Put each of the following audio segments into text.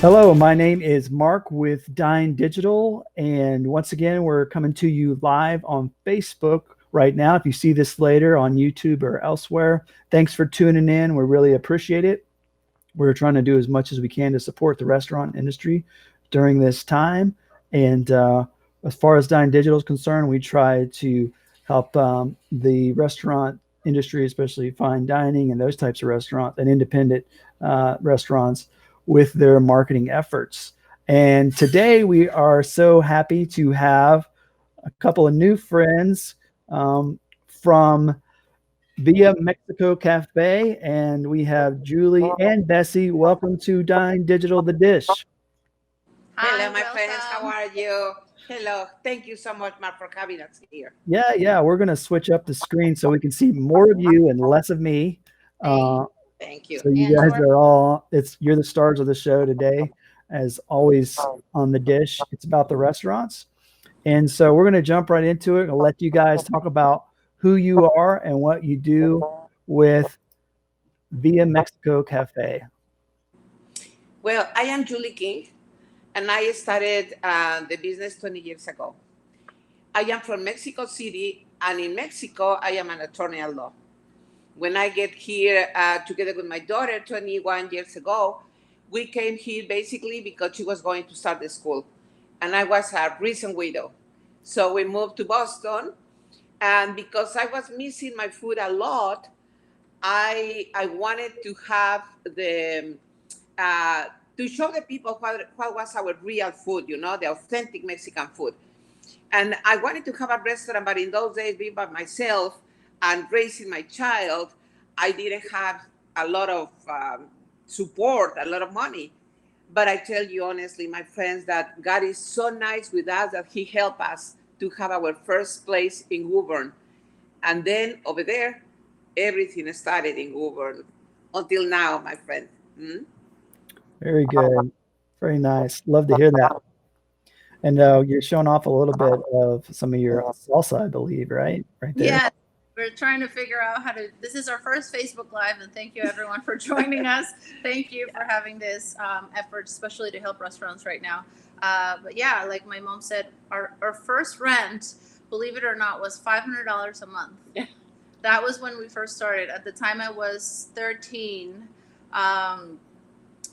Hello, my name is Mark with Dine.Digital, and once again, we're coming to you live on Facebook right now. If you see this later on YouTube or elsewhere, thanks for tuning in. We really appreciate it. We're trying to do as much as we can to support the restaurant industry during this time. And as far as Dine.Digital is concerned, we try to help the restaurant industry, especially fine dining and those types of restaurants and independent restaurants, with their marketing efforts. And today we are so happy to have a couple of new friends from Villa Mexico Café, and we have Julie and Bessie. Welcome to Dine.Digital The Dish. Hello, Hi, my friends. How welcome. are you? Hello. Thank you so much, Mark, for having us here. Yeah, we're going to switch up the screen so we can see more of you and less of me. Thank, Uh, Thank you. so you and guys we're are you're the stars of the show today. As always on The Dish, it's about the restaurants. And so we're going to jump right into it and let you guys talk about who you are and what you do with Villa Mexico Cafe. Well, I am Julie King, and I started the business 20 years ago. I am from Mexico City, and in Mexico, I am an attorney at law. When I get here together with my daughter 21 years ago, we came here basically because she was going to start the school, and I was a recent widow. So we moved to Boston, and because I was missing my food a lot, I wanted to have the uh, to show the people what was our real food, the authentic Mexican food. And I wanted to have a restaurant, but in those days, being by myself and raising my child, I didn't have a lot of support, a lot of money. But I tell you honestly, my friends, that God is so nice with us that He helped us to have our first place in Woburn. And then over there, everything started in Woburn until now, my friend. Hmm? Very good. Very nice. Love to hear that. And you're showing off a little bit of some of your salsa, I believe, right? Right there. yeah, we're trying to figure out how to. This is our first Facebook Live, and thank you everyone for joining us. Thank you for having this effort, especially to help restaurants right now. But yeah, like my mom said, our first rent, believe it or not, was $500 a month. Yeah. That was when we first started. At the time, I was 13. Um,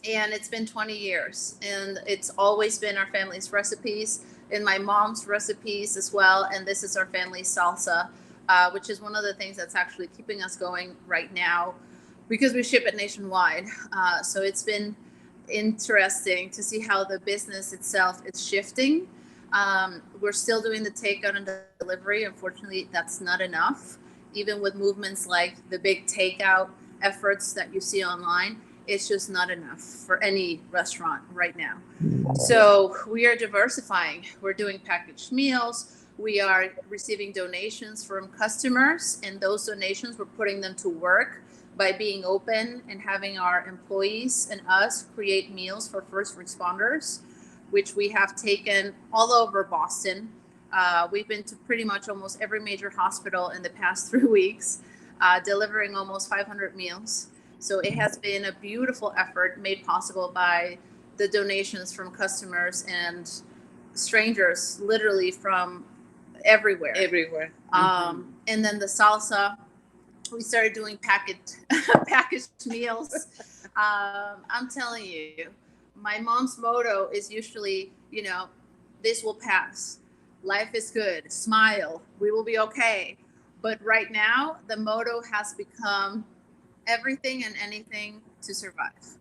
and it's been 20 years, and it's always been our family's recipes and my mom's recipes as well. And this is our family's salsa, which is one of the things that's actually keeping us going right now because we ship it nationwide. So it's been interesting to see how the business itself is shifting. We're still doing the takeout and delivery. Unfortunately, that's not enough. Even with movements like the big takeout efforts that you see online, it's just not enough for any restaurant right now. So we are diversifying. We're doing packaged meals. We are receiving donations from customers, and those donations, we're putting them to work by being open and having our employees and us create meals for first responders, which we have taken all over Boston. We've been to pretty much almost every major hospital in the past 3 weeks, delivering almost 500 meals. So it has been a beautiful effort made possible by the donations from customers and strangers, literally from everywhere. Everywhere. And then the salsa, we started doing packaged meals. I'm telling you, my mom's motto is usually, this will pass. Life is good. Smile. We will be okay. But right now, the motto has become everything and anything to survive.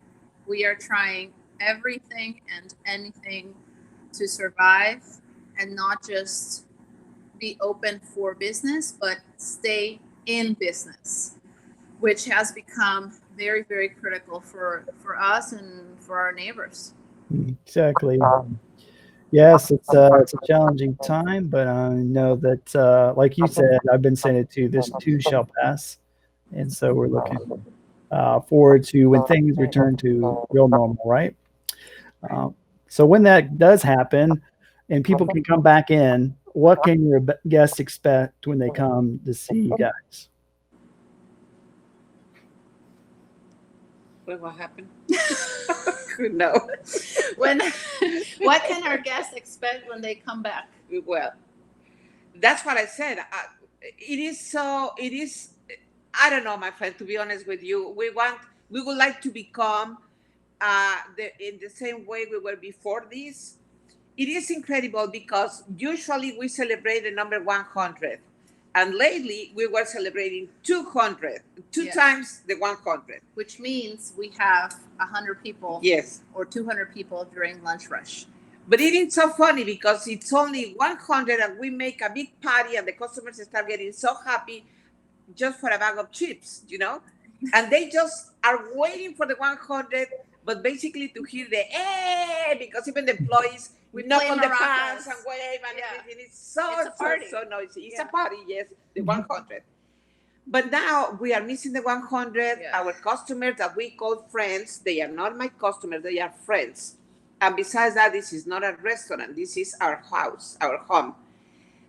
We are trying everything and anything to survive and not just be open for business, but stay in business, which has become very, very critical for us and for our neighbors. Exactly. Yes, it's a challenging time, but I know that, like you said, I've been saying it too. This too shall pass, and so we're looking forward to when things return to real normal, right? Um, so when that does happen, and people can come back in, what can your guests expect when they come to see you guys? Well, what happened? No. When, what can our guests expect when they come back? Well, that's what I said. It is so. It is. I don't know, my friend. To be honest with you, we would like to become in the same way we were before this. It is incredible because usually we celebrate the number 100, and lately we were celebrating 200, two Yes. times the 100. Which means we have 100 people, Yes. or 200 people during lunch rush. But it is so funny because it's only 100 and we make a big party and the customers start getting so happy just for a bag of chips, and they just are waiting for the 100, but basically to hear the because even the employees We knock play on the maracas. pans and wave and Yeah. everything. It's It's a party. so noisy. It's Yeah. a party, yes, the 100. But now we are missing the 100. Yeah. Our customers that we call friends, they are not my customers, they are friends. And besides that, this is not a restaurant. This is our house, our home.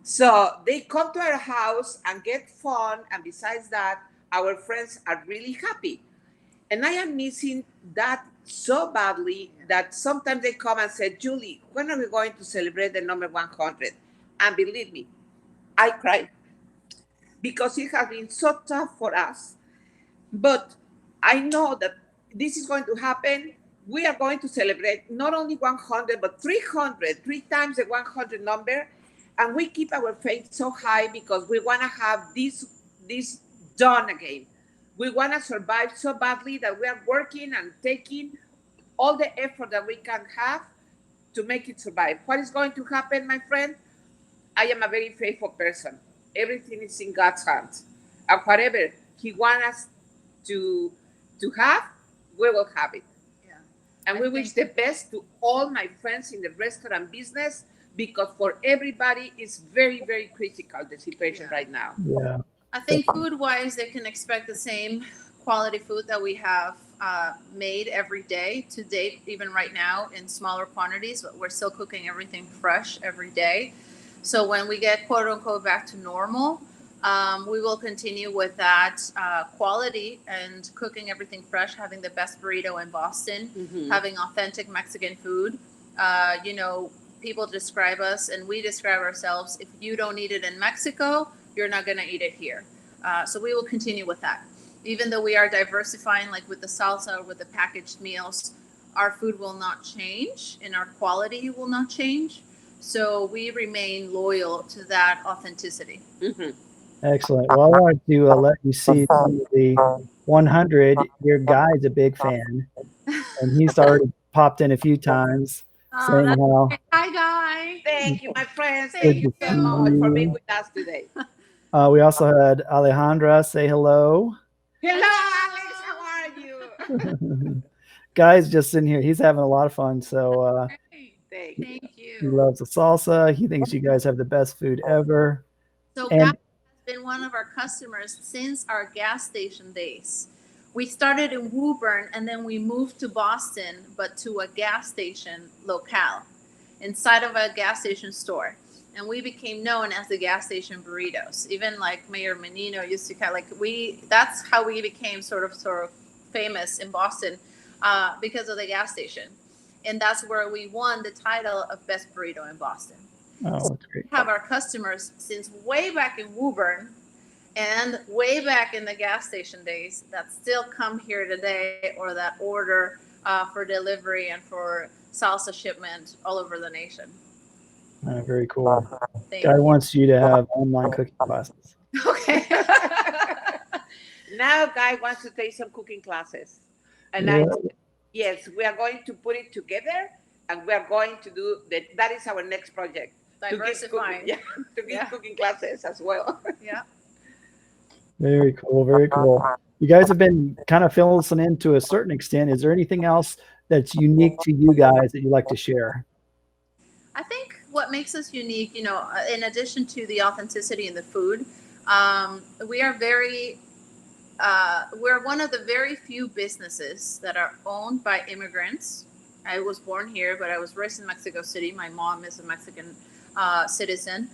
So they come to our house and get fun. And besides that, our friends are really happy. And I am missing that so badly that sometimes they come and say, Julie, when are we going to celebrate the number 100? And believe me, I cry because it has been so tough for us. But I know that this is going to happen. We are going to celebrate not only 100, but 300, 3 times the 100 number. And we keep our faith so high because we want to have this done again. We want to survive so badly that we are working and taking all the effort that we can have to make it survive. What is going to happen, my friend? I am a very faithful person. Everything is in God's hands. And whatever He wants us to have, we will have it. Yeah. And we wish the best to all my friends in the restaurant business because for everybody, it's very, very critical, the situation right now. Yeah. I think food-wise, they can expect the same quality food that we have made every day to date, even right now in smaller quantities, but we're still cooking everything fresh every day. So when we get quote unquote back to normal, we will continue with that quality and cooking everything fresh, having the best burrito in Boston, having authentic Mexican food. People describe us and we describe ourselves. If you don't eat it in Mexico, you're not going to eat it here. So we will continue with that. Even though we are diversifying, like with the salsa or with the packaged meals, our food will not change and our quality will not change. So we remain loyal to that authenticity. Excellent. Well, I wanted to let you see the 100. Your guy's a big fan, and he's already popped in a few times saying how. Hi, Guy. Thank you, my friends. Thank Thank you you. so much for being with us today. We also had Alejandra say hello. Hello, Alex. How are you? Guy's just in here. He's having a lot of fun. So Thank Thank he you. loves the salsa. He thinks you guys have the best food ever. So And- Guy has been one of our customers since our gas station days. We started in Woburn and then we moved to Boston, but to a gas station locale inside of a gas station store. And we became known as the gas station burritos. Even like Mayor Menino used to kind of that's how we became sort of famous in Boston because of the gas station. And that's where we won the title of best burrito in Boston. Oh, that's great. We have our customers since way back in Woburn and way back in the gas station days that still come here today or that order for delivery and for salsa shipment all over the nation. Very cool. Thank Guy you. wants you to have online cooking classes. Okay. Now, Guy wants to take some cooking classes. And Yeah. yes, we are going to put it together and we are going to do that. That is our next project. Diversifying. To give cooking classes as well. Yeah. Very cool. Very cool. You guys have been kind of filling us in to a certain extent. Is there anything else that's unique to you guys that you'd like to share? I think what makes us unique, in addition to the authenticity in the food, we are we're one of the very few businesses that are owned by immigrants. I was born here, but I was raised in Mexico City. My mom is a Mexican citizen.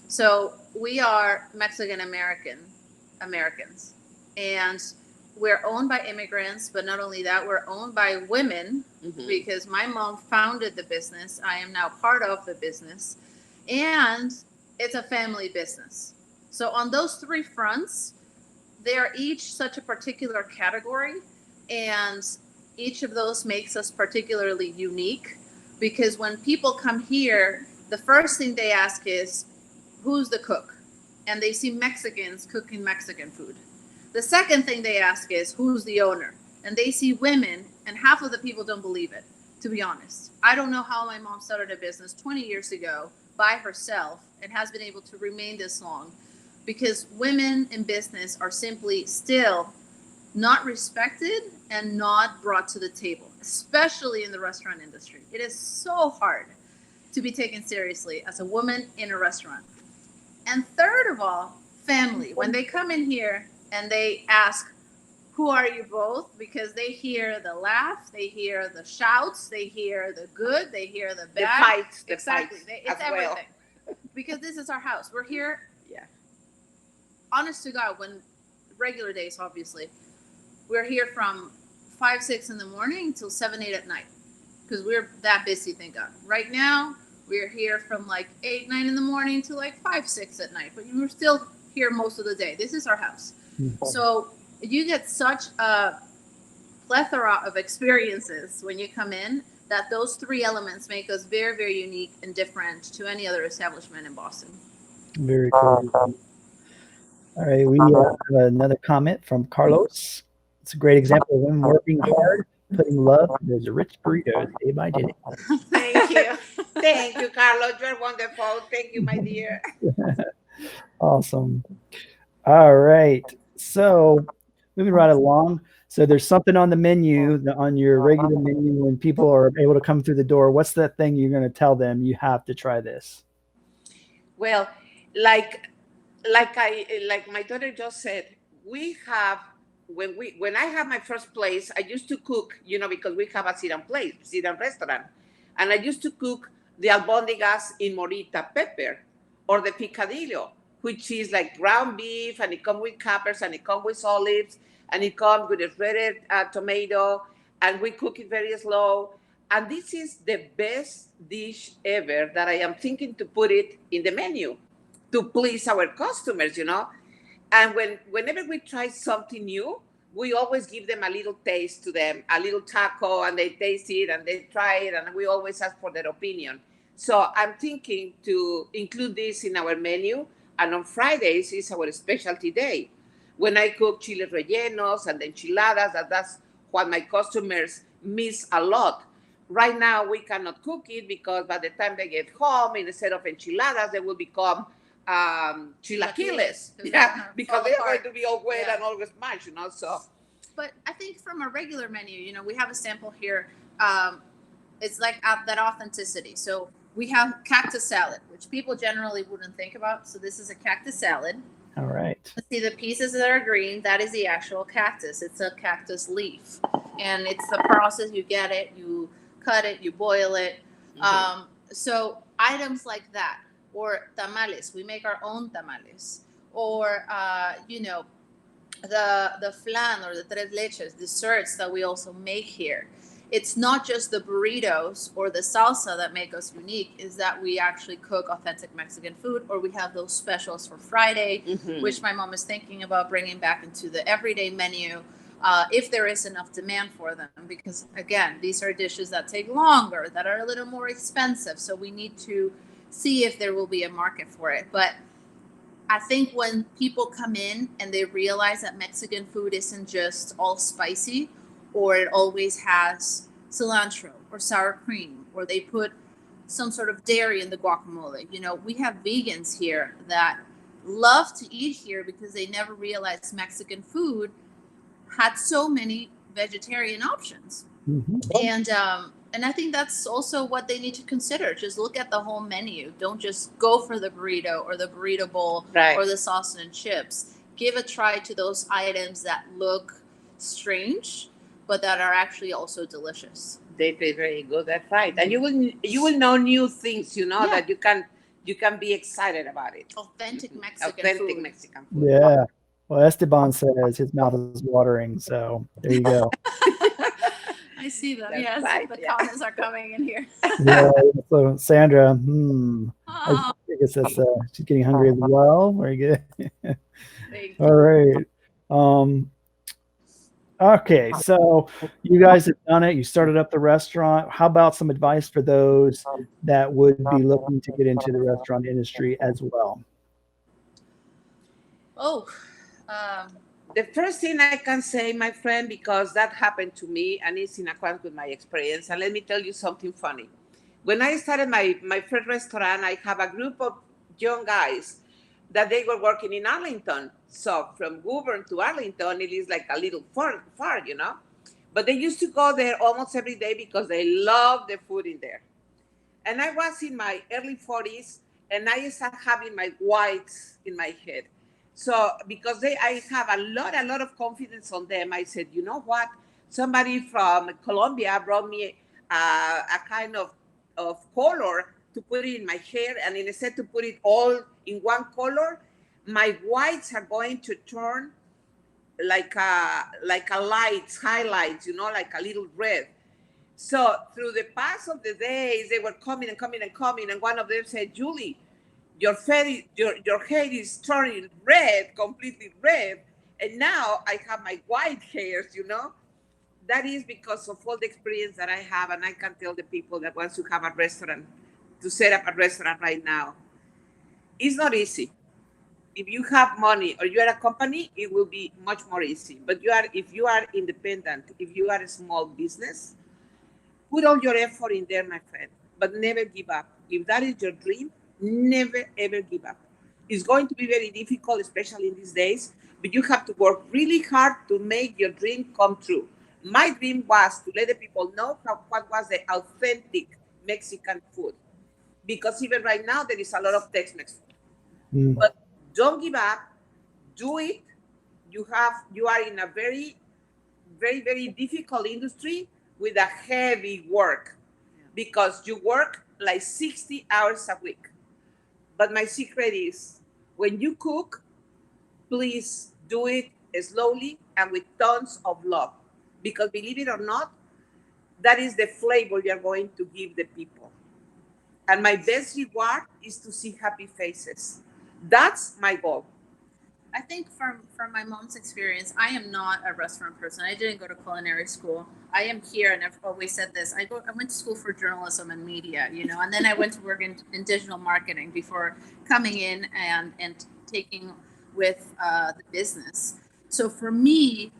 So we are Mexican Americans. And We're owned by immigrants, but not only that, we're owned by women because my mom founded the business. I am now part of the business, and it's a family business. So on those three fronts, they are each such a particular category, and each of those makes us particularly unique because when people come here, the first thing they ask is, who's the cook? And they see Mexicans cooking Mexican food. The second thing they ask is, who's the owner? And they see women, and half of the people don't believe it, to be honest. I don't know how my mom started a business 20 years ago by herself and has been able to remain this long, because women in business are simply still not respected and not brought to the table, especially in the restaurant industry. It is so hard to be taken seriously as a woman in a restaurant. And third of all, family. When they come in here and they ask, who are you both? Because they hear the laugh, they hear the shouts, they hear the good, they hear the bad. Fights. Exactly. It's everything. Because this is our house. We're here. Yeah. Honest to God, when regular days, obviously, we're here from 5, 6 in the morning till 7, 8 at night because we're that busy, thank God. Right now, we're here from like 8, 9 in the morning to like 5, 6 at night, but we're still here most of the day. This is our house. So you get such a plethora of experiences when you come in that those three elements make us very, very unique and different to any other establishment in Boston. Very cool. All right, we have another comment from Carlos. It's a great example of women working hard, putting love into those rich burritos day by day. Thank you. Thank you, Carlos. You're wonderful. Thank you, my dear. Awesome. All right. So moving right along. So there's something on the menu, on your regular menu, when people are able to come through the door. What's that thing you're going to tell them you have to try this? Well, like my daughter just said, we have when I have my first place, I used to cook, because we have a sit-down restaurant, and I used to cook the albondigas in morita pepper or the picadillo, which is like ground beef, and it comes with capers, and it comes with olives, and it comes with a shredded tomato, and we cook it very slow. And this is the best dish ever that I am thinking to put it in the menu to please our customers, And whenever we try something new, we always give them a little taste to them, a little taco, and they taste it and they try it, and we always ask for their opinion. So I'm thinking to include this in our menu, and on Fridays is our specialty day. When I cook chiles rellenos and enchiladas, that's what my customers miss a lot. Right now, we cannot cook it because by the time they get home, instead of enchiladas, they will become chilaquiles, because they're going to be all wet and always mashed, So, but I think from a regular menu, we have a sample here. It's like that authenticity. So we have cactus salad, which people generally wouldn't think about. So this is a cactus salad. All right. See the pieces that are green. That is the actual cactus. It's a cactus leaf, and it's the process. You get it, you cut it, you boil it. So items like that. Or tamales, we make our own tamales. Or, the flan or the tres leches, desserts that we also make here. It's not just the burritos or the salsa that make us unique, is that we actually cook authentic Mexican food, or we have those specials for Friday, which my mom is thinking about bringing back into the everyday menu if there is enough demand for them. Because, again, these are dishes that take longer, that are a little more expensive. So we need to see if there will be a market for it. But I think when people come in and they realize that Mexican food isn't just all spicy, or it always has cilantro or sour cream, or they put some sort of dairy in the guacamole. We have vegans here that love to eat here because they never realized Mexican food had so many vegetarian options. And I think that's also what they need to consider. Just look at the whole menu. Don't just go for the burrito or the burrito bowl or the salsa and chips. Give a try to those items that look strange, but that are actually also delicious. They taste very good. That's right. And you will know new things, that you can be excited about it. Authentic Mexican food. Mexican food. Yeah. Well, Esteban says his mouth is watering, so there you go. I see them. That's Yes, right, the yeah. comments are coming in here. Yeah. So Sandra, I Oh, guess that's she's getting hungry as well. Very good. thank All you. right. Um, okay, so you guys have done it. You started up the restaurant. How about some advice for those that would be looking to get into the restaurant industry as well? Oh, um, The first thing I can say, my friend, because that happened to me and it's in accordance with my experience. And let me tell you something funny. When I started my first restaurant, I have a group of young guys that they were working in Arlington. So from Woburn to Arlington, it is like a little far, you know. But they used to go there almost every day because they love the food in there. And I was in my early 40s and I started having my whites in my head. So because I have a lot of confidence on them, I said, you know what? Somebody from Colombia brought me a kind of color to put it in my hair, and instead to put it all in one color, my whites are going to turn like a lights, highlights, you know, like a little red. So through the pass of the days, they were coming and coming and coming, and one of them said, "Julie, your hair is turning red, completely red, and now I have my white hairs." You know, that is because of all the experience that I have, and I can tell the people that wants to have a restaurant, to set up a restaurant right now, it's not easy. If you have money or you are a company, it will be much more easy. But if you are independent, if you are a small business, put all your effort in there, my friend, but never give up. If that is your dream, never ever give up. It's going to be very difficult, especially in these days, but you have to work really hard to make your dream come true. My dream was to let the people know what was the authentic Mexican food, because even right now there is a lot of Tex-Mex food. Mm. But don't give up. Do it. You are in a very difficult industry with a heavy work, because you work like 60 hours a week. But my secret is, when you cook, please do it slowly and with tons of love, because believe it or not, that is the flavor you're going to give the people. And my best reward is to see happy faces. That's my goal. I think from my mom's experience, I am not a restaurant person. I didn't go to culinary school. I am here, and I've always said this. I went to school for journalism and media, you know, and then I went to work in digital marketing before coming in and taking with the business. So for me,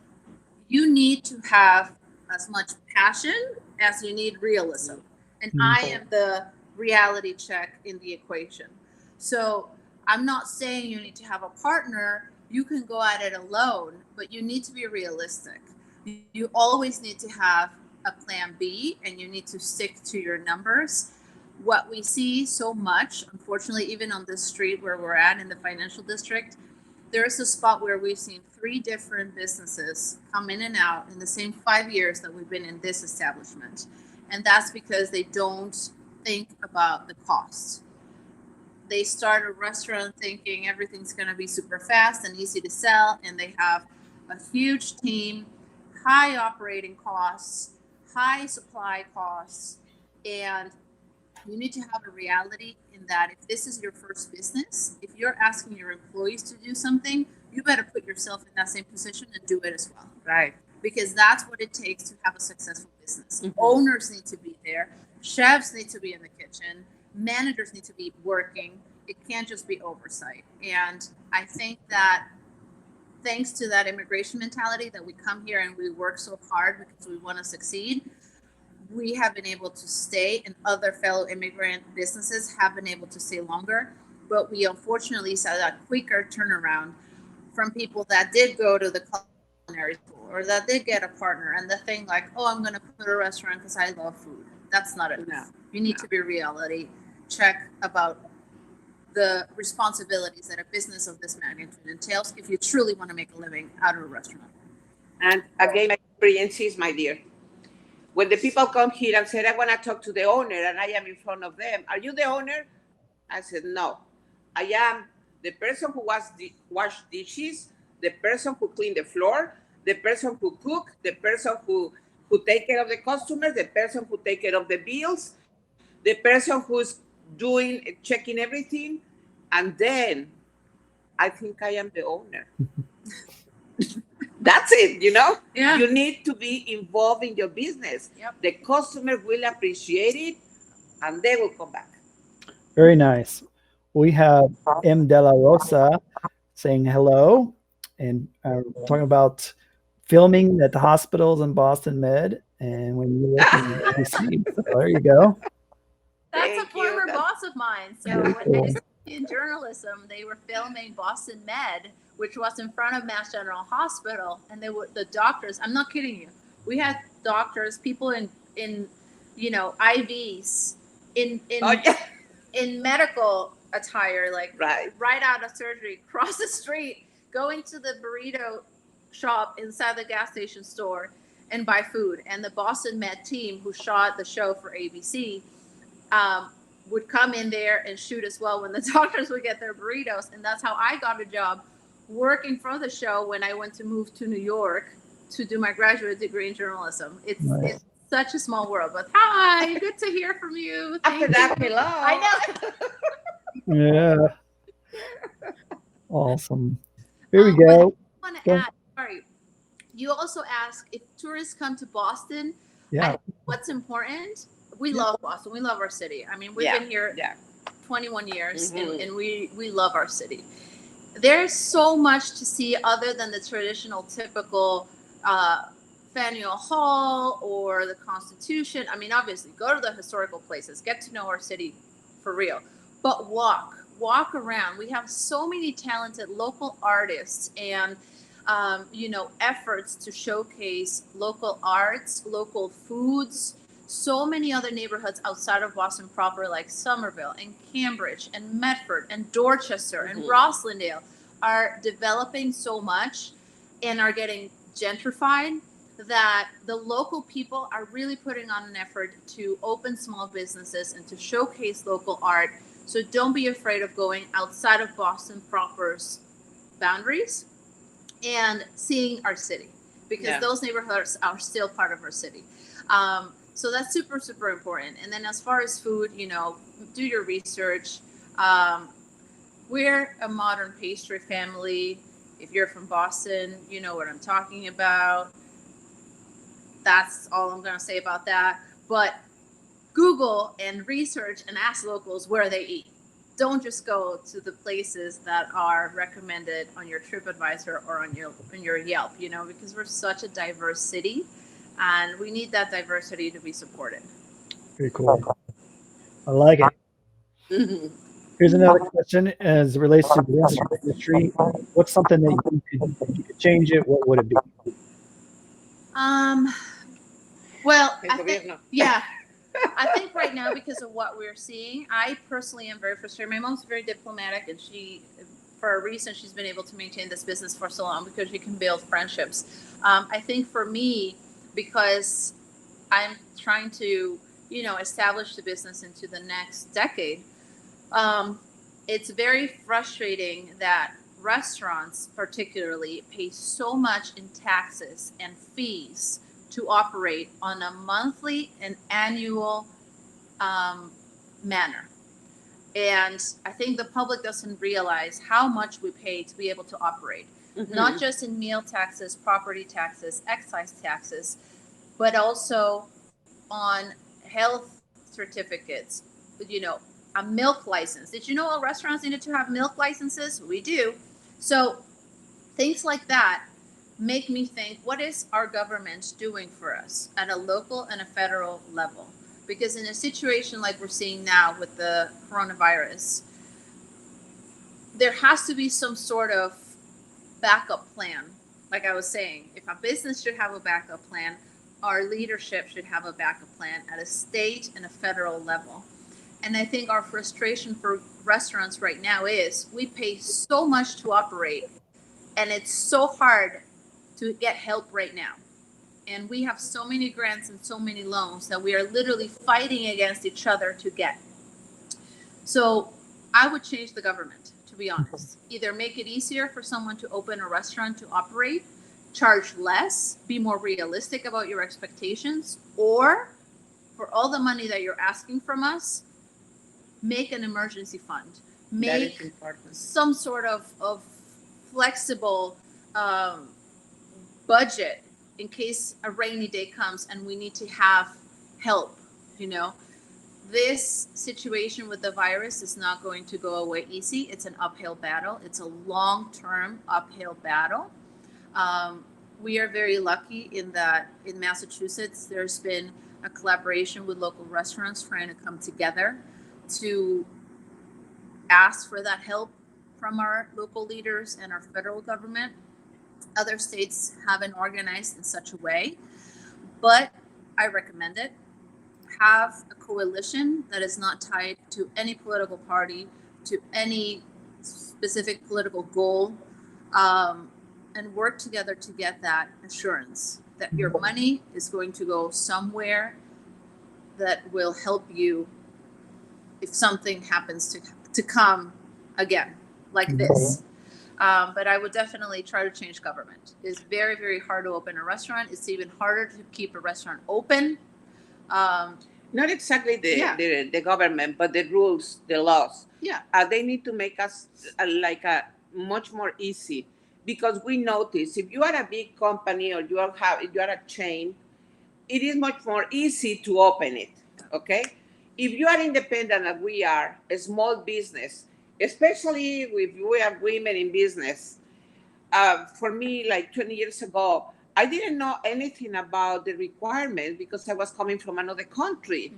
you need to have as much passion as you need realism, and I am the reality check in the equation. So I'm not saying you need to have a partner. You can go at it alone, but you need to be realistic. You always need to have a plan B, and you need to stick to your numbers. What we see so much, unfortunately, even on this street where we're at in the financial district, there is a spot where we've seen 3 different businesses come in and out in the same 5 years that we've been in this establishment. And that's because they don't think about the cost. They start a restaurant thinking everything's going to be super fast and easy to sell, and they have a huge team, high operating costs, high supply costs, and you need to have a reality in that if this is your first business, if you're asking your employees to do something, you better put yourself in that same position and do it as well. Right. Because that's what it takes to have a successful business. Mhm. Owners need to be there, chefs need to be in the kitchen, managers need to be working. It can't just be oversight. And I think that thanks to that immigration mentality that we come here and we work so hard because we want to succeed, we have been able to stay, and other fellow immigrant businesses have been able to stay longer. But we unfortunately saw that quicker turnaround from people that did go to the culinary school or that did get a partner, and the thing like, oh, I'm going to put a restaurant because I love food. That's not enough. No. You need to be reality check about the responsibilities that a business of this magnitude entails if you truly want to make a living out of a restaurant. And again, my experience is, my dear, when the people come here and say, I want to talk to the owner, and I am in front of them, are you the owner? I said, no. I am the person who wash dishes, the person who clean the floor, the person who cook, the person who take care of the customers, the person who take care of the bills, the person who's checking everything, and then I think I am the owner. That's it, Yeah. You need to be involved in your business. Yep. The customer will appreciate it, and they will come back. Very nice. We have M. De La Rosa saying hello and talking about filming at the hospitals in Boston Med and when you work in ABC. So there you go. That's Thank a former you. boss of mine. So when I was in journalism, they were filming Boston Med, which was in front of Mass General Hospital, and the doctors. I'm not kidding you. We had doctors, people in IVs, in medical attire, like right out of surgery, cross the street, going to the burrito shop inside the gas station store and buy food. And the Boston Med team who shot the show for ABC would come in there and shoot as well when the doctors would get their burritos. And that's how I got a job working for the show when I went to move to New York to do my graduate degree in journalism. It's such a small world, but hi, good to hear from you. After that, hello. I know. Yeah. Awesome. Here we go. I want to add, sorry, you also ask if tourists come to Boston. Yeah. What's important? We love Boston. We love our city. I mean, we've been here 21 years, and we love our city. There's so much to see other than the traditional, typical Faneuil Hall or the Constitution. I mean, obviously, go to the historical places, get to know our city for real, but walk around. We have so many talented local artists and efforts to showcase local arts, local foods. So many other neighborhoods outside of Boston proper, like Somerville and Cambridge and Medford and Dorchester and Roslindale, are developing so much and are getting gentrified that the local people are really putting on an effort to open small businesses and to showcase local art. So don't be afraid of going outside of Boston proper's boundaries and seeing our city, because those neighborhoods are still part of our city. So that's super, super important. And then as far as food, do your research. We're a modern pastry family. If you're from Boston, you know what I'm talking about. That's all I'm going to say about that. But Google and research and ask locals where they eat. Don't just go to the places that are recommended on your TripAdvisor or on your Yelp, because we're such a diverse city. And we need that diversity to be supported. Very cool. I like it. Here's another question as it relates to the restaurant industry. What's something that if you could change it, what would it be? Well, I think right now, because of what we're seeing, I personally am very frustrated. My mom's very diplomatic, and for a reason, she's been able to maintain this business for so long because she can build friendships. I think for me, because I'm trying to, establish the business into the next decade, it's very frustrating that restaurants particularly pay so much in taxes and fees to operate on a monthly and annual manner. And I think the public doesn't realize how much we pay to be able to operate. Not just in meal taxes, property taxes, excise taxes, but also on health certificates, a milk license. Did you know all restaurants needed to have milk licenses? We do. So things like that make me think, what is our government doing for us at a local and a federal level? Because in a situation like we're seeing now with the coronavirus, there has to be some sort of backup plan. Like I was saying, if a business should have a backup plan, our leadership should have a backup plan at a state and a federal level. And I think our frustration for restaurants right now is we pay so much to operate, and it's so hard to get help right now. And we have so many grants and so many loans that we are literally fighting against each other to get. So I would change the government, to be honest. Either make it easier for someone to open a restaurant to operate, charge less, be more realistic about your expectations, or for all the money that you're asking from us, make an emergency fund. Make some sort of flexible budget in case a rainy day comes and we need to have help, you know. This situation with the virus is not going to go away easy. It's an uphill battle. It's a long-term uphill battle. We are very lucky in that in Massachusetts, there's been a collaboration with local restaurants trying to come together to ask for that help from our local leaders and our federal government. Other states haven't organized in such a way, but I recommend it. Have a coalition that is not tied to any political party, to any specific political goal, and work together to get that assurance that your money is going to go somewhere that will help you if something happens to come again like this. But I would definitely try to change government. It's very, very hard to open a restaurant. It's even harder to keep a restaurant open. Not exactly the government, but the rules, the laws. Yeah. They need to make us much more easy, because we notice if you are a big company or you are a chain, it is much more easy to open it. Okay. If you are independent, as we are, a small business, especially if we are women in business, for me, like 20 years ago, I didn't know anything about the requirements because I was coming from another country.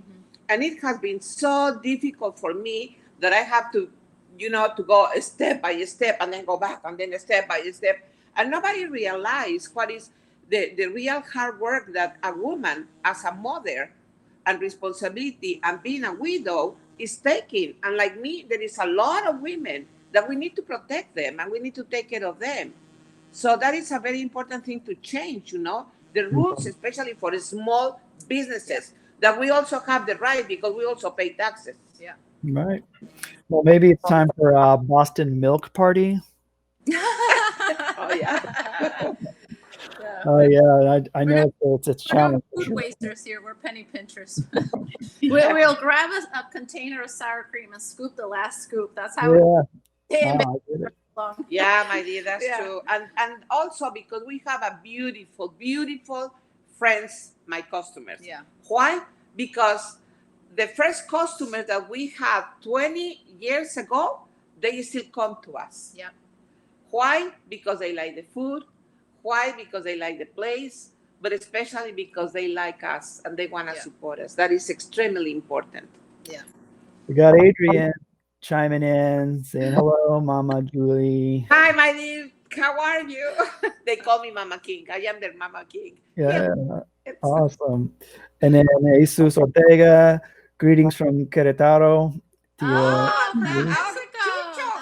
And it has been so difficult for me that I have to, to go step by step and then go back and then step by step. And nobody realized what is the real hard work that a woman as a mother and responsibility and being a widow is taking. And like me, there is a lot of women that we need to protect them and we need to take care of them. So that is a very important thing to change, the rules, especially for small businesses, that we also have the right because we also pay taxes. Yeah. Right. Well, maybe it's time for a Boston milk party. Oh, yeah. Oh, yeah. I know it's a challenge. We're not food wasters here. We're penny pinchers. We'll grab a container of sour cream and scoop the last scoop. That's how I get it. Yeah, my dear, that's true. And also because we have a beautiful, beautiful friends, my customers. Yeah. Why? Because the first customers that we had 20 years ago, they still come to us. Yeah. Why? Because they like the food. Why? Because they like the place, but especially because they like us and they want to support us. That is extremely important. Yeah. We got Adrian chiming in, saying hello, Mama Julie. Hi, my dear. How are you? They call me Momma King. I am their Momma King. Yeah. Awesome. And then Jesus Ortega, greetings from Querétaro. Chucho,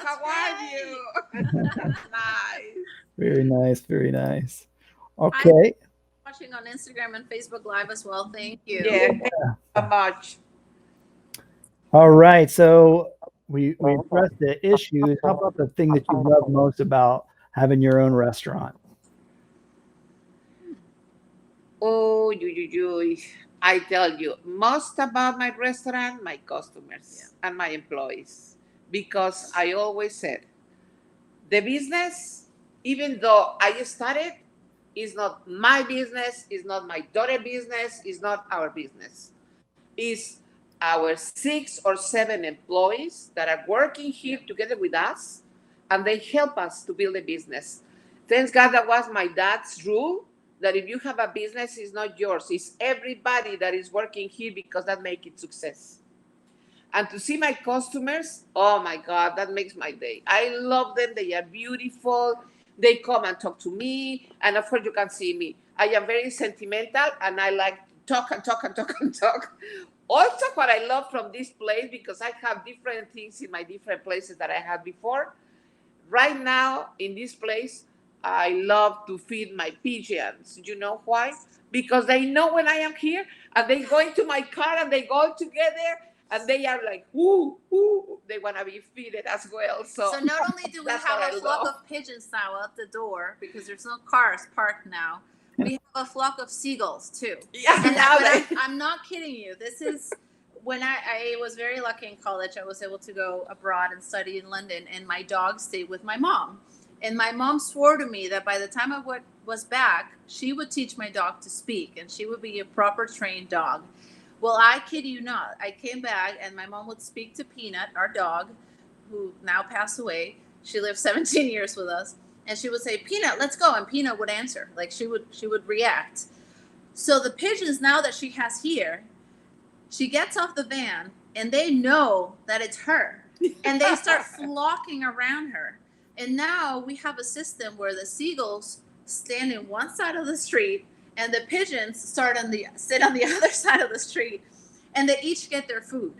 how are you? Nice. Very nice, very nice. Okay. I'm watching on Instagram and Facebook Live as well. Thank you. Yeah, thank you so much. All right. So we addressed the issues. How about the thing that you love most about having your own restaurant? Oh, I tell you, most about my restaurant, my customers and my employees. Because I always said, the business, even though I started, is not my business, is not my daughter's business, is not our business. It's our 6 or 7 employees that are working here together with us, and they help us to build a business. Thanks God, that was my dad's rule, that if you have a business, it's not yours. It's everybody that is working here because that makes it success. And to see my customers, oh my God, that makes my day. I love them. They are beautiful. They come and talk to me. And of course, you can see me. I am very sentimental and I like to talk and talk and talk and talk. Also, what I love from this place, because I have different things in my different places that I had before. Right now, in this place, I love to feed my pigeons. You know why? Because they know when I am here and they go into my car and they go together And they are like, woo, woo. They want to be fed as well. So not only do we that's have what a I flock love. of pigeons now at the door because there's no cars parked now, we have a flock of seagulls too. Yeah, And now I'm not kidding you. This is when I was very lucky in college. I was able to go abroad and study in London, and my dog stayed with my mom. And my mom swore to me that by the time I was back, she would teach my dog to speak, and she would be a proper trained dog. Well, I kid you not. I came back, and my mom would speak to Peanut, our dog, who now passed away. She lived 17 years with us. And she would say, Peanut, let's go. And Peanut would answer. Like she would react. So the pigeons now that she has here, she gets off the van and they know that it's her. And they start flocking around her. And now we have a system where the seagulls stand in one side of the street and the pigeons sit on the other side of the street, and they each get their food.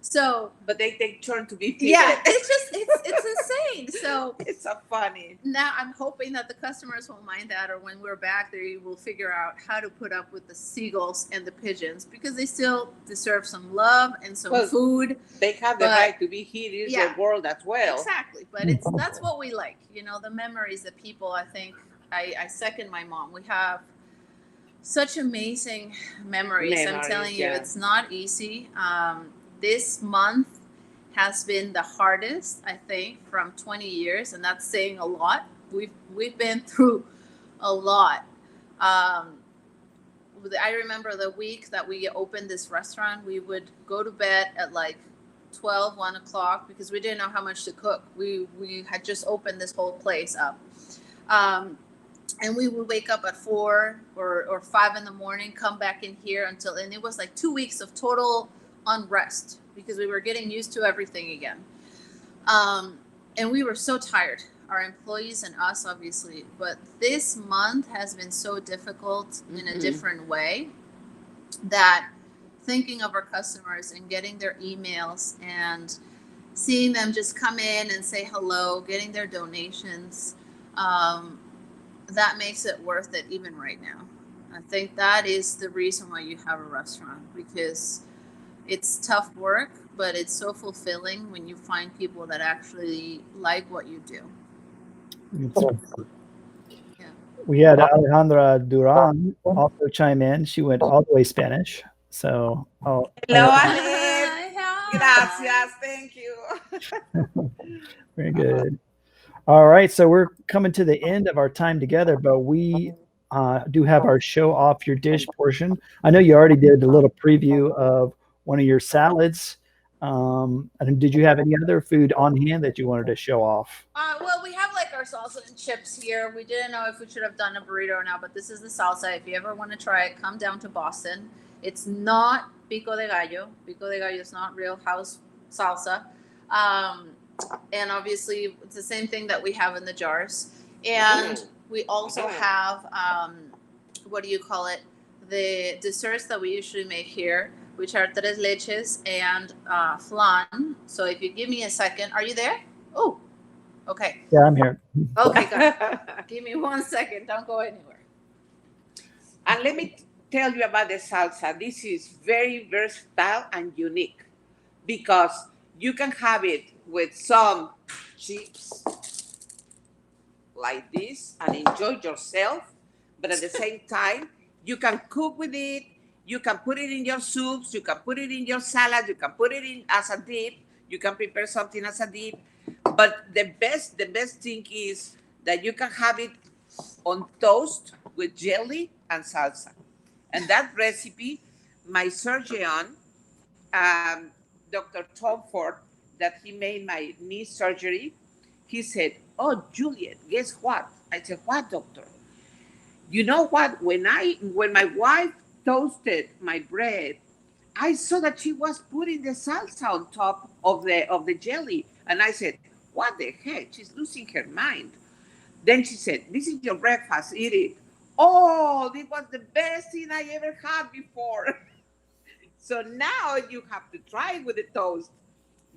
So, but they turn to be fed. Yeah, it's insane. So it's so funny. Now I'm hoping that the customers won't mind that, or when we're back, they will figure out how to put up with the seagulls and the pigeons because they still deserve some love and some food. They have the right to be here in the world as well. Exactly, but that's what we like. The memories that people. I think I second my mom. We have such amazing memories. I'm telling you, it's not easy. This month has been the hardest, I think, from 20 years, and that's saying a lot. We've been through a lot. I remember the week that we opened this restaurant, we would go to bed at like 12, 1 o'clock because we didn't know how much to cook. We had just opened this whole place up. And we would wake up at 4 or 5 in the morning, come back in here and it was like 2 weeks of total unrest because we were getting used to everything again. And we were so tired, our employees and us, obviously. But this month has been so difficult in a different way that thinking of our customers and getting their emails and seeing them just come in and say hello, getting their donations, that makes it worth it even right now. I think that is the reason why you have a restaurant, because it's tough work, but it's so fulfilling when you find people that actually like what you do. Yeah. We had Alejandra Duran also chime in. She went all the way Spanish. So, hello, Ale. Gracias. Thank you. Very good. All right. So we're coming to the end of our time together, but we do have our show off your dish portion. I know you already did a little preview of one of your salads. And did you have any other food on hand that you wanted to show off? Well, we have like our salsa and chips here. We didn't know if we should have done a burrito or not, but this is the salsa. If you ever want to try it, come down to Boston. It's not pico de gallo. Pico de gallo is not real house salsa. And obviously, it's the same thing that we have in the jars. And we also have, the desserts that we usually make here, which are tres leches and flan. So if you give me a second, are you there? Oh, okay. Yeah, I'm here. Okay, good. Give me 1 second. Don't go anywhere. And let me tell you about the salsa. This is very versatile and unique because you can have it with some chips like this and enjoy yourself, but at the same time, you can cook with it. You can put it in your soups. You can put it in your salad. You can put it in as a dip. You can prepare something as a dip. But the best thing is that you can have it on toast with jelly and salsa. And that recipe, my surgeon, Dr. Tom Ford, that he made my knee surgery, he said, "Oh, Juliet, guess what?" I said, "What, doctor?" You know what? When my wife toasted my bread, I saw that she was putting the salsa on top of the jelly. And I said, "What the heck? She's losing her mind." Then she said, "This is your breakfast, eat it." Oh, this was the best thing I ever had before. So now you have to try it with the toast,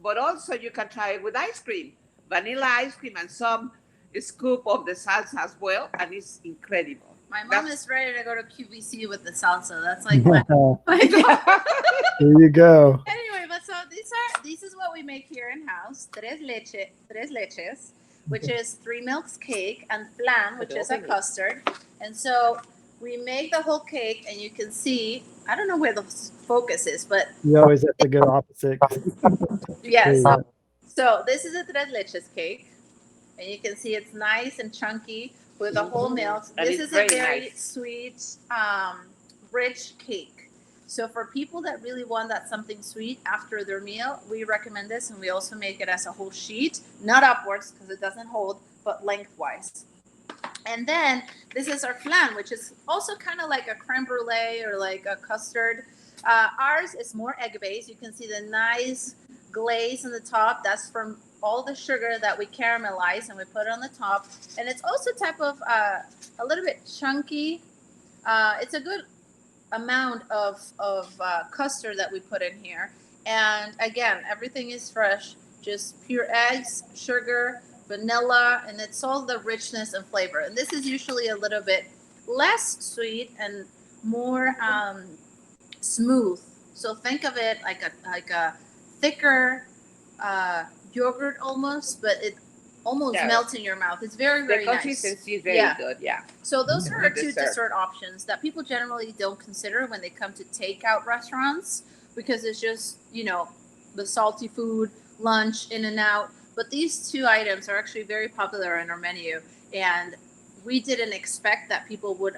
but also you can try it with ice cream, vanilla ice cream and some scoop of the salsa as well. And it's incredible. My mom is ready to go to QVC with the salsa. That's like there you go. Anyway, but so we make here in house, tres leches, which is 3 milks cake, and flan, which is a custard. And so we make the whole cake, and you can see, I don't know where the focus is, but You always have to go opposite. yes. So this is a tres leches cake, and you can see it's nice and chunky with the whole milk. This is a very sweet, rich cake. So for people that really want that something sweet after their meal, we recommend this, and we also make it as a whole sheet, not upwards because it doesn't hold, but lengthwise. And then this is our flan, which is also kind of like a creme brulee or like a custard. Ours is more egg-based. You can see the nice glaze on the top. That's from all the sugar that we caramelize and we put on the top. And it's also type of a little bit chunky. It's a good amount of custard that we put in here. And again, everything is fresh, just pure eggs, sugar, vanilla, and it's all the richness and flavor. And this is usually a little bit less sweet and more smooth. So think of it like a thicker yogurt almost, but it almost melts in your mouth. It's very, very nice. The consistency is very good, So those are our two dessert options that people generally don't consider when they come to takeout restaurants, because it's just, you know, the salty food, lunch, in and out. But these two items are actually very popular in our menu, and we didn't expect that people would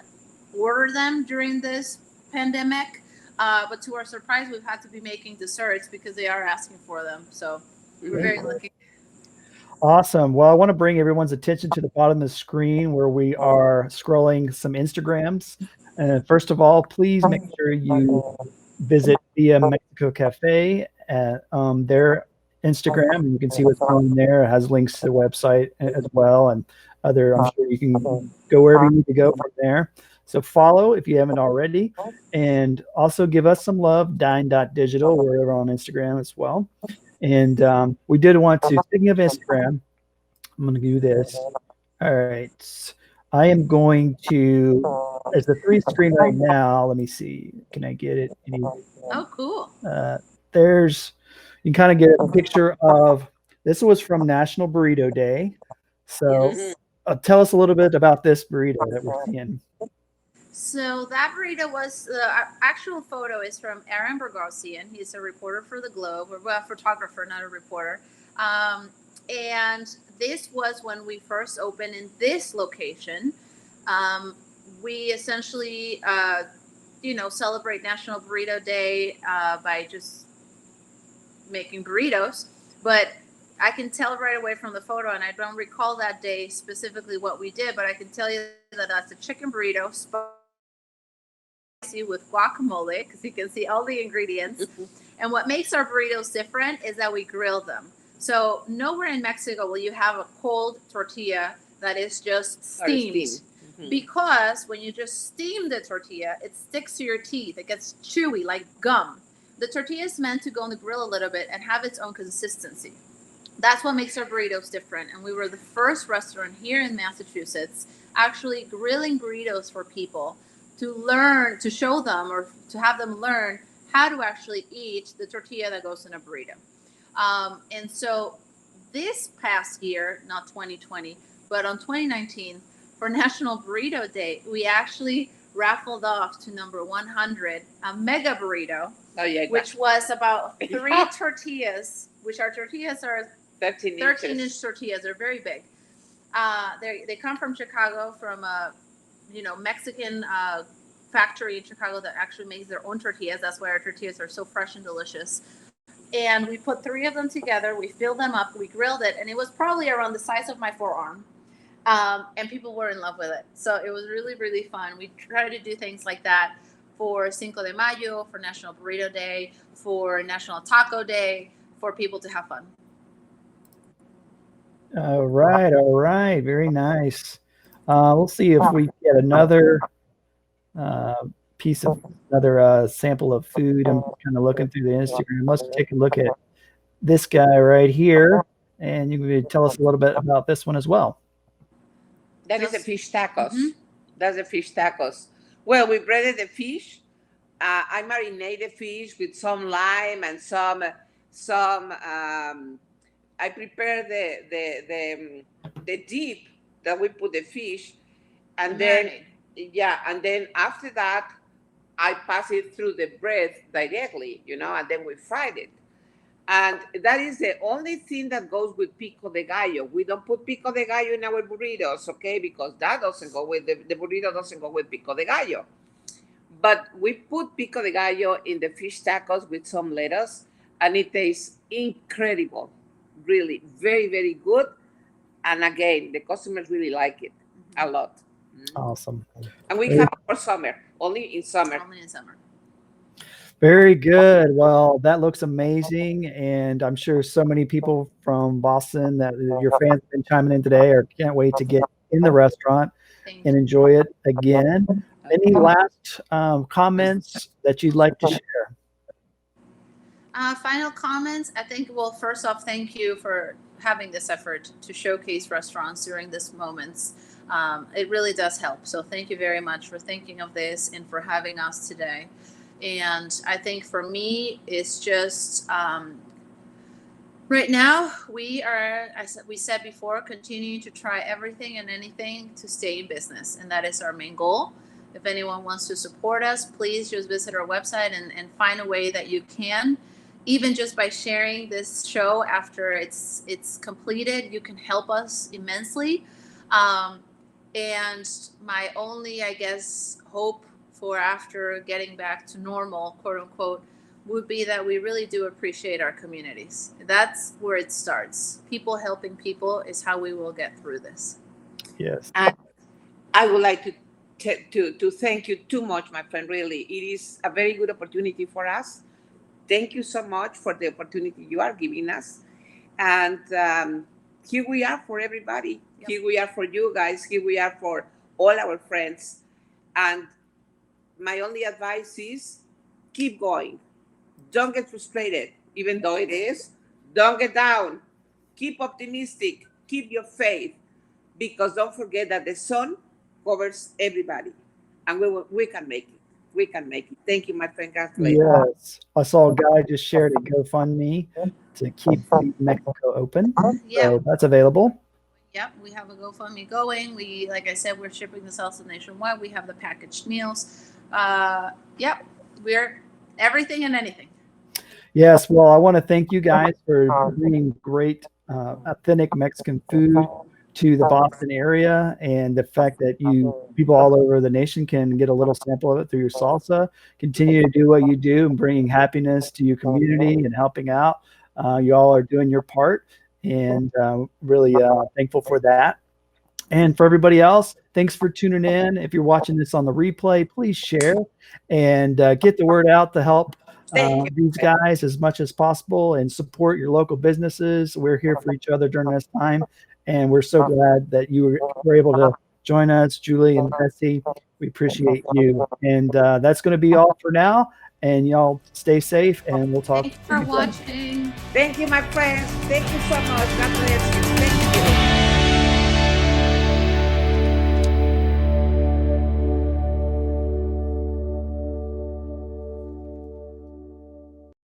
order them during this pandemic. But to our surprise, we've had to be making desserts because they are asking for them. So we're very lucky. Awesome. Well, I want to bring everyone's attention to the bottom of the screen where we are scrolling some Instagrams. And first of all, please make sure you visit Villa Mexico Café at their Instagram, and you can see what's going there. It has links to the website as well, and other. I'm sure you can go wherever you need to go from there. So follow if you haven't already, and also give us some love. Dine.Digital, we're on Instagram as well. And we did want to, speaking of Instagram, I'm going to do this. All right. I am going to, there's the 3 screen right now. Let me see. Can I get it? Oh, cool. There's, you can kind of get a picture of, this was from National Burrito Day. So tell us a little bit about this burrito that we're seeing. So that burrito was, the actual photo is from Aaron Bergosian. He's a reporter for The Globe, or a photographer, not a reporter. And this was when we first opened in this location. We essentially, celebrate National Burrito Day by just making burritos. But I can tell right away from the photo, and I don't recall that day specifically what we did, but I can tell you that that's a chicken burrito, with guacamole, because you can see all the ingredients. And what makes our burritos different is that we grill them. So nowhere in Mexico will you have a cold tortilla that is just steamed. Because when you just steam the tortilla, it sticks to your teeth. It gets chewy like gum. The tortilla is meant to go on the grill a little bit and have its own consistency. That's what makes our burritos different. And we were the first restaurant here in Massachusetts actually grilling burritos for people to learn, to show them, or to have them learn how to actually eat the tortilla that goes in a burrito. And so this past year, not 2020, but on 2019, for National Burrito Day, we actually raffled off to number 100 a mega burrito, which was about 3 tortillas, which our tortillas are 13-inch tortillas. They're very big. They come from Chicago, from a Mexican factory in Chicago that actually makes their own tortillas. That's why our tortillas are so fresh and delicious. And we put 3 of them together. We filled them up. We grilled it, and it was probably around the size of my forearm. And people were in love with it. So it was really, really fun. We try to do things like that for Cinco de Mayo, for National Burrito Day, for National Taco Day, for people to have fun. All right. Very nice. We'll see if we get another piece of another sample of food. I'm kind of looking through the Instagram. Let's take a look at this guy right here, and you can tell us a little bit about this one as well. That is the fish tacos. That's the fish tacos. Well, we breaded the fish. I marinate the fish with some lime and some some. I prepare the dip that we put the fish, and then and then after that, I pass it through the bread directly, and then we fried it. And that is the only thing that goes with pico de gallo. We don't put pico de gallo in our burritos, okay? Because that doesn't go with the burrito doesn't go with pico de gallo. But we put pico de gallo in the fish tacos with some lettuce, and it tastes incredible. Really, very, very good. And again, the customers really like it a lot. Awesome. And we have it for summer, only in summer. Only in summer. Very good. Well, that looks amazing. And I'm sure so many people from Boston that your fans have been chiming in today or can't wait to get in the restaurant and enjoy it again. Any last comments that you'd like to share? Final comments. I think, well, first off, thank you for having this effort to showcase restaurants during these moments. It really does help. So thank you very much for thinking of this and for having us today. And I think for me, it's just right now we are, as we said before, continuing to try everything and anything to stay in business. And that is our main goal. If anyone wants to support us, please just visit our website and find a way that you can. Even just by sharing this show after it's completed, you can help us immensely. And my only, I guess, hope for after getting back to normal, quote unquote, would be that we really do appreciate our communities. That's where it starts. People helping people is how we will get through this. Yes. And I would like to thank you too much, my friend. Really, it is a very good opportunity for us. Thank you so much for the opportunity you are giving us. And here we are for everybody. Yep. Here we are for you guys. Here we are for all our friends. And my only advice is keep going. Don't get frustrated, even though it is. Don't get down. Keep optimistic. Keep your faith. Because don't forget that the sun covers everybody. And we can make it. We can make it. Thank you, my friend. Yes. I saw a guy just shared a GoFundMe to keep Mexico open. Yeah. So that's available. Yep, we have a GoFundMe going. We, like I said, we're shipping the salsa nationwide. We have the packaged meals. Yep, we're everything and anything. Yes. Well, I want to thank you guys for bringing great, authentic Mexican food to the Boston area, and the fact that people all over the nation can get a little sample of it through your salsa. Continue to do what you do and bringing happiness to your community and helping out. You all are doing your part, and really thankful for that. And for everybody else, thanks for tuning in. If you're watching this on the replay, please share and get the word out to help these guys as much as possible and support your local businesses. We're here for each other during this time. And we're so glad that you were able to join us, Julie and Bessie. We appreciate you. And that's going to be all for now. And y'all stay safe, and we'll talk. Thanks for watching. Thank you, my friends. Thank you so much. God bless you. Thank you.